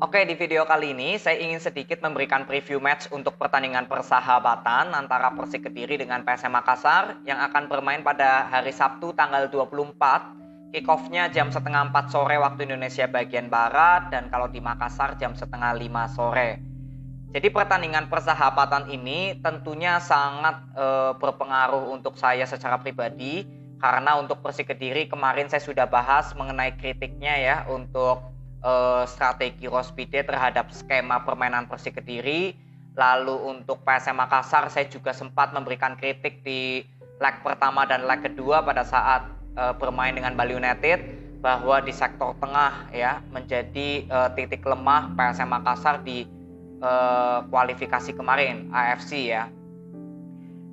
Oke, di video kali ini saya ingin sedikit memberikan preview match untuk pertandingan persahabatan antara Persik Kediri dengan PSM Makassar yang akan bermain pada hari Sabtu tanggal 24. Kick-off-nya jam setengah 4 sore waktu Indonesia bagian Barat dan kalau di Makassar jam setengah 5 sore. Jadi pertandingan persahabatan ini tentunya sangat berpengaruh untuk saya secara pribadi karena untuk Persik Kediri kemarin saya sudah bahas mengenai kritiknya ya untuk strategi Rospide terhadap skema permainan Persik Kediri. Lalu untuk PSM Makassar saya juga sempat memberikan kritik di leg pertama dan leg kedua pada saat bermain dengan Bali United bahwa di sektor tengah ya menjadi titik lemah PSM Makassar di kualifikasi kemarin AFC ya.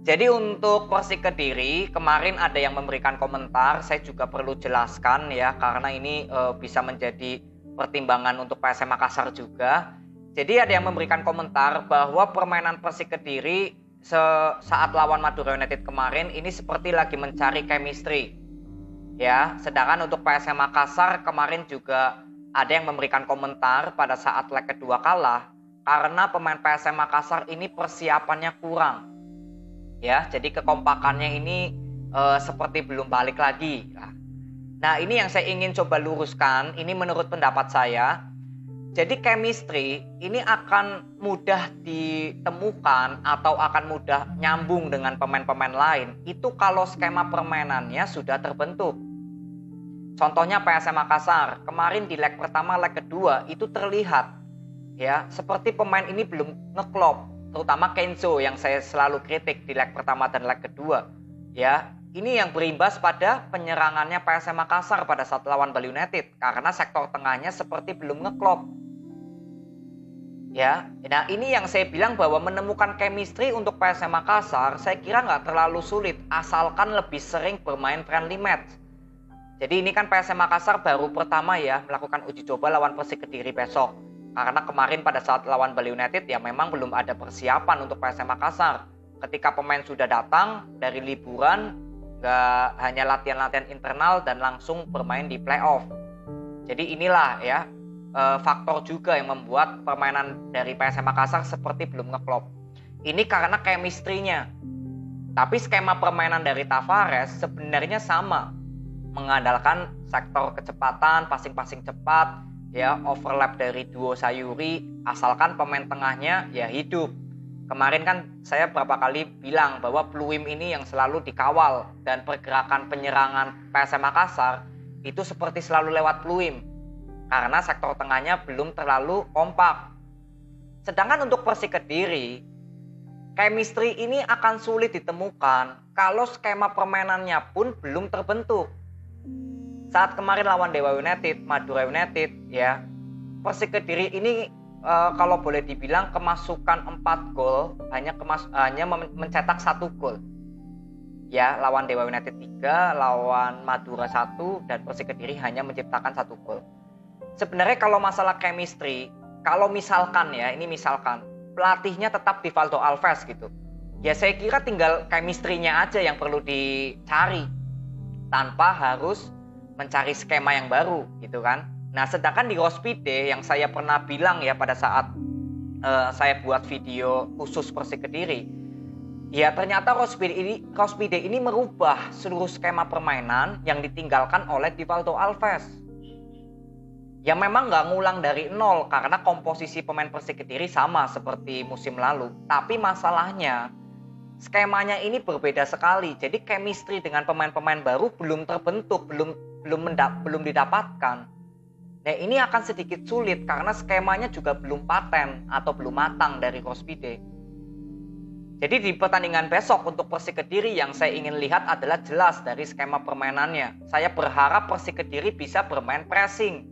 Jadi untuk Persik Kediri kemarin ada yang memberikan komentar, saya juga perlu jelaskan ya karena ini bisa menjadi pertimbangan untuk PSM Makassar juga. Jadi ada yang memberikan komentar bahwa permainan Persik Kediri saat lawan Madura United kemarin ini seperti lagi mencari chemistry. Ya, sedangkan untuk PSM Makassar kemarin juga ada yang memberikan komentar pada saat leg kedua kalah karena pemain PSM Makassar ini persiapannya kurang. Ya, jadi kekompakannya ini seperti belum balik lagi. Nah, ini yang saya ingin coba luruskan, ini menurut pendapat saya. Jadi chemistry ini akan mudah ditemukan atau akan mudah nyambung dengan pemain-pemain lain itu kalau skema permainannya sudah terbentuk. Contohnya PSM Makassar, kemarin di leg pertama, leg kedua itu terlihat ya, seperti pemain ini belum ngeklop, terutama Kenzo yang saya selalu kritik di leg pertama dan leg kedua. Ya, ini yang berimbas pada penyerangannya PSM Makassar pada saat lawan Bali United karena sektor tengahnya seperti belum ngeklop. Ya, nah ini yang saya bilang bahwa menemukan chemistry untuk PSM Makassar saya kira nggak terlalu sulit asalkan lebih sering bermain friendly match. Jadi ini kan PSM Makassar baru pertama ya melakukan uji coba lawan Persik Kediri besok. Karena kemarin pada saat lawan Bali United ya memang belum ada persiapan untuk PSM Makassar. Ketika pemain sudah datang dari liburan, nggak hanya latihan-latihan internal dan langsung bermain di playoff. Jadi inilah ya faktor juga yang membuat permainan dari PSM Makassar seperti belum ngeklop. Ini karena chemistry-nya. Tapi skema permainan dari Tavares sebenarnya sama. Mengandalkan sektor kecepatan, passing-passing cepat, ya overlap dari duo Sayuri, asalkan pemain tengahnya ya hidup. Kemarin kan saya berapa kali bilang bahwa Pluim ini yang selalu dikawal dan pergerakan penyerangan PSM Makassar itu seperti selalu lewat Pluim karena sektor tengahnya belum terlalu kompak. Sedangkan untuk Persik Kediri, chemistry ini akan sulit ditemukan kalau skema permainannya pun belum terbentuk. Saat kemarin lawan Dewa United, Madura United ya, Persik Kediri ini kalau boleh dibilang kemasukan 4 gol hanya mencetak 1 gol. Ya, lawan Dewa United 3, lawan Madura 1 dan Persik Kediri hanya menciptakan 1 gol. Sebenarnya kalau masalah chemistry, kalau misalkan ya, ini misalkan pelatihnya tetap Divaldo Alves gitu. Ya saya kira tinggal chemistry-nya aja yang perlu dicari tanpa harus mencari skema yang baru gitu kan. Nah sedangkan di Rospide yang saya pernah bilang ya pada saat saya buat video khusus Persik Kediri, ya ternyata Rospide ini merubah seluruh skema permainan yang ditinggalkan oleh Divaldo Alves. Ya memang nggak ngulang dari nol karena komposisi pemain Persik Kediri sama seperti musim lalu. Tapi masalahnya skemanya ini berbeda sekali. Jadi chemistry dengan pemain-pemain baru belum terbentuk, belum didapatkan. Nah ini akan sedikit sulit karena skemanya juga belum paten atau belum matang dari Rospide. Jadi di pertandingan besok untuk Persik Kediri yang saya ingin lihat adalah jelas dari skema permainannya. Saya berharap Persik Kediri bisa bermain pressing.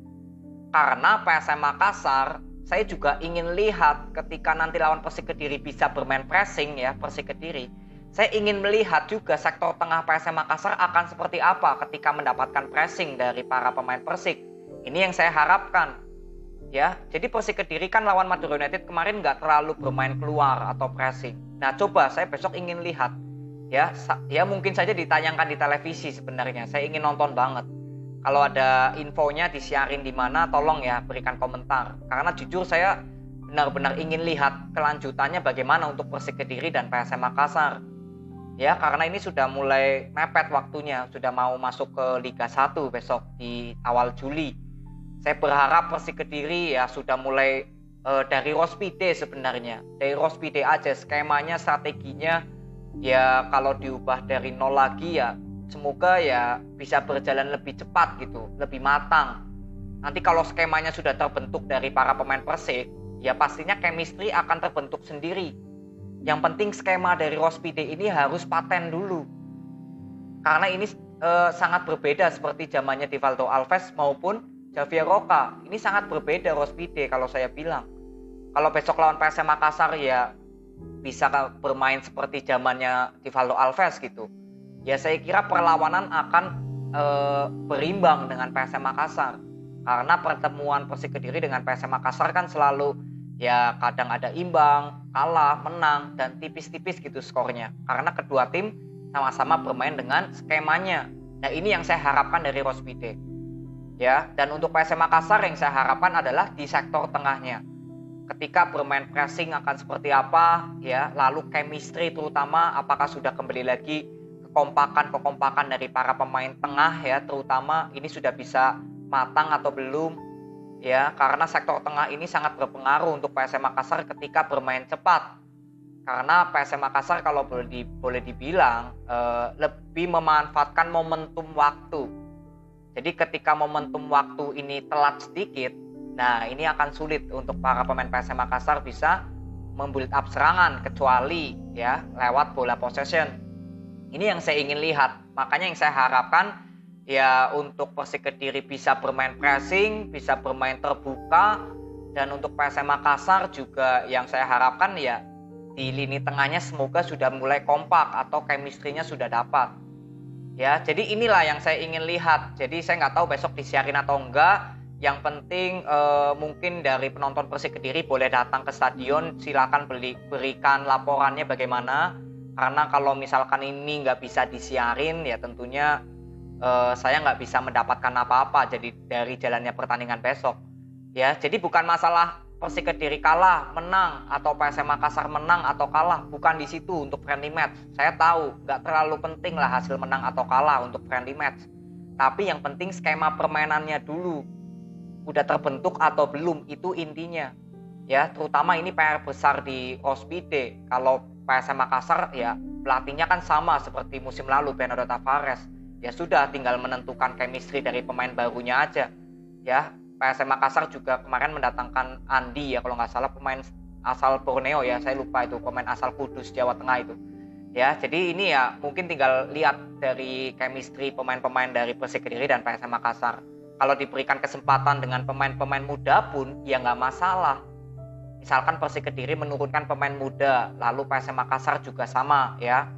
Karena PSM Makassar saya juga ingin lihat ketika nanti lawan Persik Kediri bisa bermain pressing ya Persik Kediri. Saya ingin melihat juga sektor tengah PSM Makassar akan seperti apa ketika mendapatkan pressing dari para pemain Persik. Ini yang saya harapkan. Ya, jadi Persik Kediri kan lawan Madura United kemarin nggak terlalu bermain keluar atau pressing. Nah, coba saya besok ingin lihat. Ya mungkin saja ditayangkan di televisi sebenarnya. Saya ingin nonton banget. Kalau ada infonya disiarin di mana, tolong ya berikan komentar. Karena jujur saya benar-benar ingin lihat kelanjutannya bagaimana untuk Persik Kediri dan PSM Makassar. Ya, karena ini sudah mulai mepet waktunya, sudah mau masuk ke Liga 1 besok di awal Juli. Saya berharap Persik Kediri ya sudah mulai dari Rospide sebenarnya. Dari Rospide aja skemanya, strateginya ya kalau diubah dari nol lagi ya semoga ya bisa berjalan lebih cepat gitu, lebih matang. Nanti kalau skemanya sudah terbentuk dari para pemain Persik, ya pastinya chemistry akan terbentuk sendiri. Yang penting skema dari Rospide ini harus paten dulu. Karena ini sangat berbeda seperti zamannya Divaldo Alves maupun Javier Roca. Ini sangat berbeda Rospide kalau saya bilang. Kalau besok lawan PSM Makassar ya bisa bermain seperti zamannya Divaldo Alves gitu. Ya saya kira perlawanan akan berimbang dengan PSM Makassar. Karena pertemuan Persik Kediri dengan PSM Makassar kan selalu ya kadang ada imbang, kalah, menang, dan tipis-tipis gitu skornya. Karena kedua tim sama-sama bermain dengan skemanya. Nah ini yang saya harapkan dari Rospide. Ya, dan untuk PSM Makassar yang saya harapkan adalah di sektor tengahnya. Ketika bermain pressing akan seperti apa, ya, lalu chemistry terutama apakah sudah kembali lagi kekompakan dari para pemain tengah ya, terutama ini sudah bisa matang atau belum ya, karena sektor tengah ini sangat berpengaruh untuk PSM Makassar ketika bermain cepat. Karena PSM Makassar kalau boleh dibilang lebih memanfaatkan momentum waktu. Jadi ketika momentum waktu ini telat sedikit, nah ini akan sulit untuk para pemain PSM Makassar bisa membuild up serangan kecuali ya lewat bola possession. Ini yang saya ingin lihat. Makanya yang saya harapkan ya untuk Persik Kediri bisa bermain pressing, bisa bermain terbuka, dan untuk PSM Makassar juga yang saya harapkan ya di lini tengahnya semoga sudah mulai kompak atau chemistry-nya sudah dapat. Ya, jadi inilah yang saya ingin lihat. Jadi saya nggak tahu besok disiarin atau enggak. Yang penting mungkin dari penonton Persik Kediri boleh datang ke stadion, silakan berikan laporannya bagaimana. Karena kalau misalkan ini nggak bisa disiarin, ya tentunya saya nggak bisa mendapatkan apa-apa. Jadi dari jalannya pertandingan besok, ya. Jadi bukan masalah Persik Kediri kalah, menang, atau PSM Makassar menang atau kalah, bukan di situ untuk friendly match. Saya tahu nggak terlalu penting lah hasil menang atau kalah untuk friendly match. Tapi yang penting skema permainannya dulu udah terbentuk atau belum, itu intinya. Ya, terutama ini PR besar di Rospide. Kalau PSM Makassar ya pelatihnya kan sama seperti musim lalu, Bernardo Tavares. Ya sudah, tinggal menentukan chemistry dari pemain barunya aja. Ya, PSM Makassar juga kemarin mendatangkan Andi ya kalau nggak salah, pemain asal Borneo ya, saya lupa itu, pemain asal Kudus Jawa Tengah itu. Ya, jadi ini ya mungkin tinggal lihat dari chemistry pemain-pemain dari Persik Kediri dan PSM Makassar. Kalau diberikan kesempatan dengan pemain-pemain muda pun ya nggak masalah. Misalkan Persik Kediri menurunkan pemain muda, lalu PSM Makassar juga sama ya,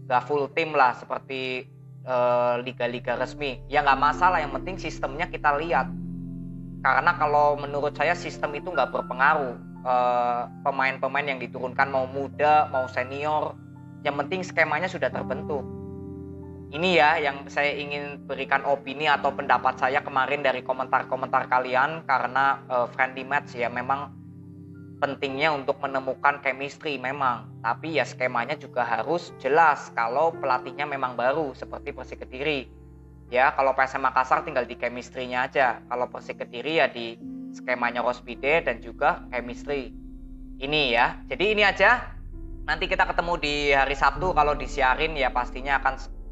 nggak full tim lah seperti liga-liga resmi. Ya nggak masalah, yang penting sistemnya kita lihat. Karena kalau menurut saya sistem itu nggak berpengaruh. Pemain-pemain yang diturunkan mau muda, mau senior, yang penting skemanya sudah terbentuk. Ini ya yang saya ingin berikan opini atau pendapat saya kemarin dari komentar-komentar kalian. Karena friendly match ya memang pentingnya untuk menemukan chemistry memang. Tapi ya skemanya juga harus jelas kalau pelatihnya memang baru seperti Persik Kediri. Ya, kalau PSM Makassar tinggal di chemistry-nya aja. Kalau Persik Kediri ya di skemanya Rospide dan juga chemistry. Ini ya. Jadi ini aja. Nanti kita ketemu di hari Sabtu. Kalau disiarin ya pastinya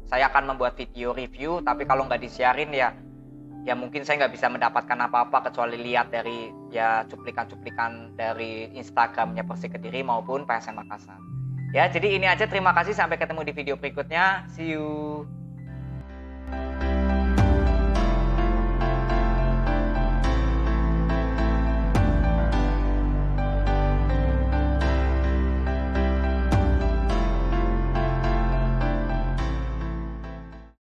saya akan membuat video review. Tapi kalau nggak disiarin ya mungkin saya nggak bisa mendapatkan apa-apa kecuali lihat dari ya cuplikan-cuplikan dari Instagramnya Persik Kediri maupun PSM Makassar. Ya, jadi ini aja. Terima kasih. Sampai ketemu di video berikutnya. See you.